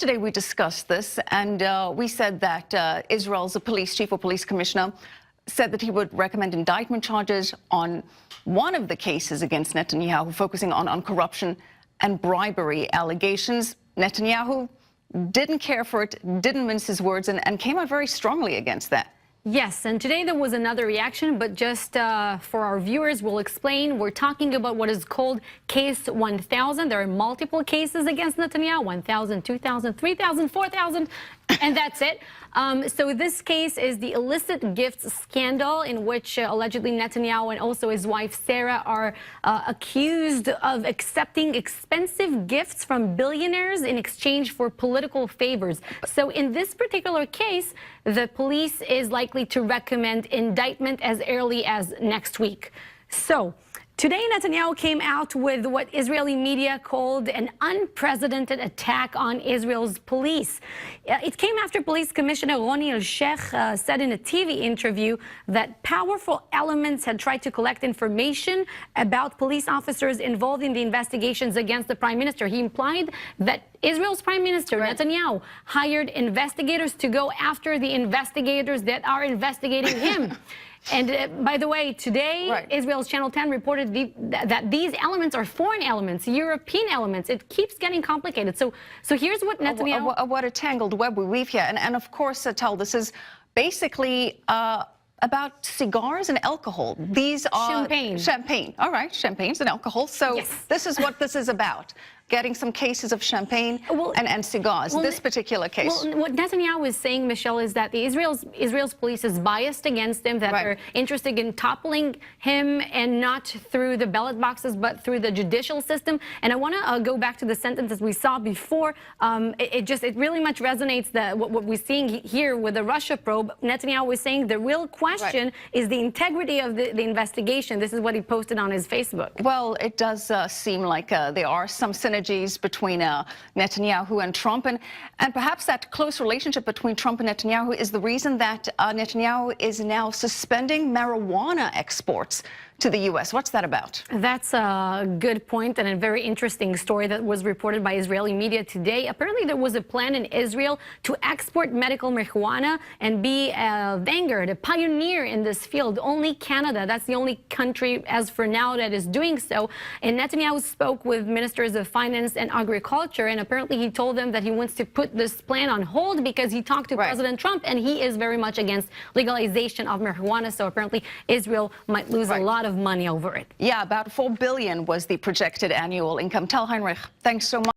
Yesterday we discussed this, and we said that Israel's chief or police commissioner said that he would recommend indictment charges on one of the cases against Netanyahu, focusing on corruption and bribery allegations. Netanyahu didn't care for it, didn't mince his words, and came out very strongly against that. Yes, and today there was another reaction, but just for our viewers, we'll explain. We're talking about what is called Case 1000. There are multiple cases against Netanyahu, 1,000, 2,000, 3,000, 4,000, and that's it. So this case is the illicit gifts scandal in which allegedly Netanyahu and also his wife Sarah are accused of accepting expensive gifts from billionaires in exchange for political favors. So in this particular case, the police is likely to recommend indictment as early as next week. So today, Netanyahu came out with what Israeli media called an unprecedented attack on Israel's police. It came after Police Commissioner Roni El-Sheikh said in a TV interview that powerful elements had tried to collect information about police officers involved in the investigations against the Prime Minister. He implied that Israel's Prime Minister, Netanyahu, hired investigators to go after the investigators that are investigating him. And by the way, today, Israel's Channel 10 reported that these elements are foreign elements, European elements. It keeps getting complicated. So here's what Netanyahu... What a tangled web we weave here. And of course, Tal, this is basically about cigars and alcohol. These are... Champagne. All right, champagnes and alcohol. So yes, this is what this is about. Getting some cases of champagne and cigars, this particular case. Well, what Netanyahu is saying, Michelle, is that the Israel's police is biased against him, that they're interested in toppling him, and not through the ballot boxes, but through the judicial system. And I want to go back to the sentences we saw before. It really much resonates that what we're seeing here with the Russia probe. Netanyahu was saying the real question is the integrity of the investigation. This is what he posted on his Facebook. Well, it does seem like there are some synergies between Netanyahu and Trump, and perhaps that close relationship between Trump and Netanyahu is the reason that Netanyahu is now suspending marijuana exports to the U.S. What's that about? That's a good point and a very interesting story that was reported by Israeli media today. Apparently, there was a plan in Israel to export medical marijuana and be a vanguard, a pioneer in this field. Only Canada, that's the only country as for now that is doing so. And Netanyahu spoke with ministers of finance and agriculture, and apparently he told them that he wants to put this plan on hold because he talked to President Trump, and he is very much against legalization of marijuana. So apparently Israel might lose a lot of money over it. Yeah, about $4 billion was the projected annual income. Tal Heinrich, thanks so much.